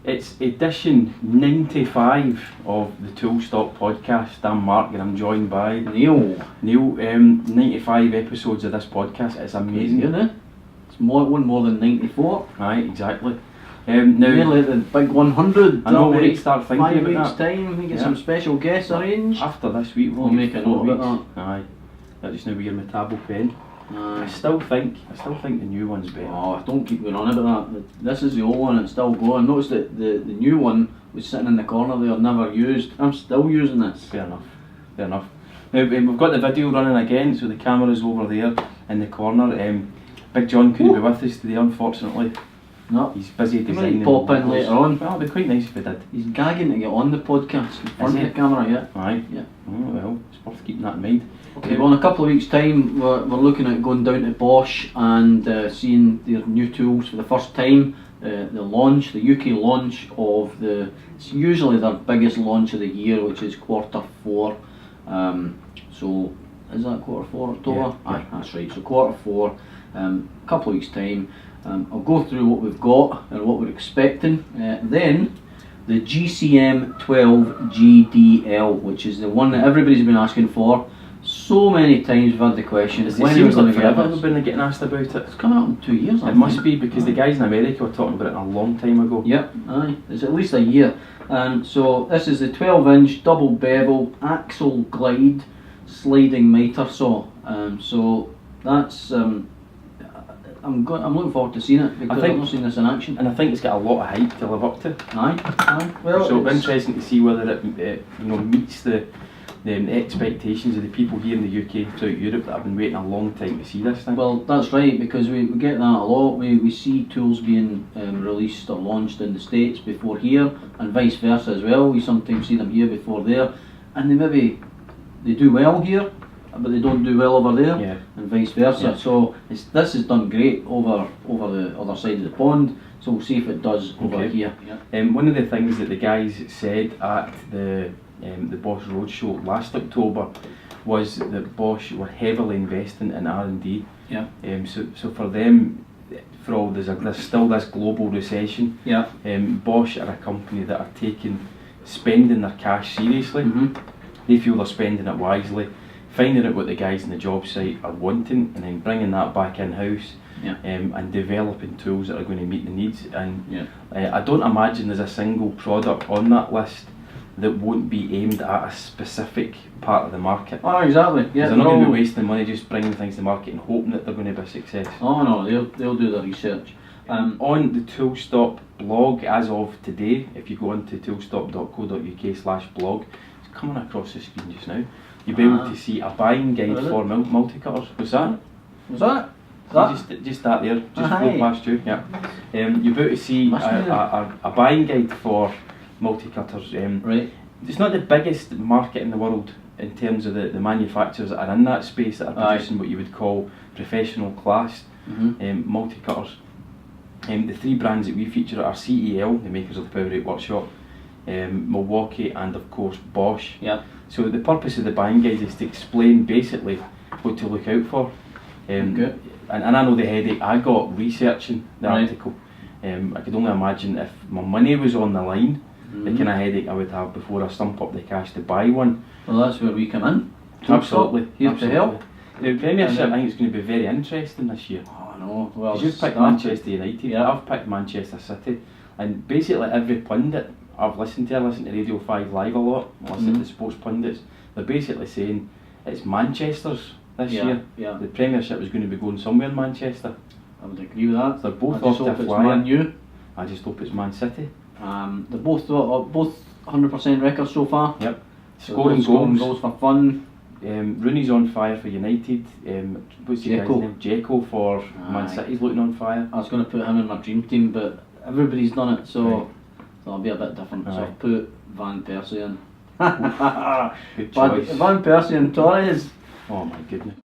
It's edition 95 of the Toolstop podcast. I'm Mark and I'm joined by Neil. 95 episodes of this podcast. It's amazing. Isn't it? It's one more than 94. Right, exactly. Now, nearly the big 100. I know, we need to start thinking 5 about weeks' that. time, we get some special guests arranged. After this week, We'll make a note about that. Aye. That's just now with your Metabo pen. I still think the new one's better. Oh, don't keep going on about that. This is the old one, it's still going. Notice that the new one was sitting in the corner there, never used. I'm still using this. Fair enough. Now, we've got the video running again, so the camera's over there in the corner. Big John couldn't be with us today, unfortunately. No. He's busy designing. He might pop in later on. Well, it'd be quite nice if he did. He's gagging to get on the podcast in front of the camera, yeah. Aye. Yeah. Oh, well, it's worth keeping that in mind. Okay, well in a couple of weeks' time we're looking at going down to Bosch and seeing their new tools for the first time. The UK launch of it's usually their biggest launch of the year, which is Q4. So, is that Q4 October? Yeah. Aye, that's right. So Q4, a couple of weeks' time. I'll go through what we've got and what we're expecting. Then, the GCM 12 GDL, which is the one that everybody's been asking for. So many times we've had the question, It when are we seems going like to get forever this? we've been getting asked about it. It's coming up in 2 years, I It think. must be because the guys in America were talking about it a long time ago. Yep, aye, it's at least a year. So this is the 12-inch double bevel axle glide sliding miter saw. So that's I'm looking forward to seeing it because I've not seen this in action. And I think it's got a lot of hype to live up to. Aye. Well, so it's interesting to see whether it meets the expectations of the people here in the UK, throughout Europe, that have been waiting a long time to see this thing. Well, that's right, because we get that a lot. We see tools being released or launched in the States before here, and vice versa as well. We sometimes see them here before there, and they do well here, but they don't do well over there, yeah. And vice versa. Yeah. So this has done great over the other side of the pond. So we'll see if it does over here. Yeah. One of the things that the guys said at the Bosch Roadshow last October was that Bosch were heavily investing in R&D. Yeah. So for them, for all there's still this global recession. Yeah. Bosch are a company that are spending their cash seriously. Mm-hmm. They feel they're spending it wisely, finding out what the guys in the job site are wanting, and then bringing that back in house. Yeah. And developing tools that are going to meet the needs. And yeah. I don't imagine there's a single product on that list that won't be aimed at a specific part of the market. Oh, exactly. Yeah. They're not going to be wasting money just bringing things to market and hoping that they're going to be a success. Oh no, they'll do the research. On the Toolstop blog, as of today, if you go onto toolstop.co.uk/blog, it's coming across the screen just now. You'll be able to see a buying guide for multi-cutters. What's that? Was that? Just that there, just flow past you. Yeah. You'll be able to see a buying guide for multi-cutters. Right. It's not the biggest market in the world in terms of the manufacturers that are in that space that are producing what you would call professional class multi-cutters. The three brands that we feature are CEL, the makers of the Power 8 Workshop, Milwaukee, and of course Bosch. Yeah. So the purpose of the buying guide is to explain basically what to look out for. Good. And I know the headache I got researching the article. I could only imagine if my money was on the line, the kind of headache I would have before I stump up the cash to buy one. Well, that's where we come in. Absolutely. Here to help. The Premiership, I think it's going to be very interesting this year. Oh no, well, you've picked Manchester United, yeah. I've picked Manchester City, and basically every pundit I've listened to, I listen to Radio 5 Live a lot, I listen to sports pundits, they're basically saying it's Manchester's this year. Yeah. The Premiership is going to be going somewhere in Manchester. I would agree with that. They're both I just off hope to it's fly. Man U. I just hope it's Man City. They're both 100% records so far. Yep. So Scoring goals for fun. Rooney's on fire for United. What's the guy's name? Dzeko for Man City's looking on fire. I was going to put him in my dream team, but everybody's done it, so it'll be a bit different. So I've put Van Persie in. Good choice. Van Persie and Torres. Oh my goodness.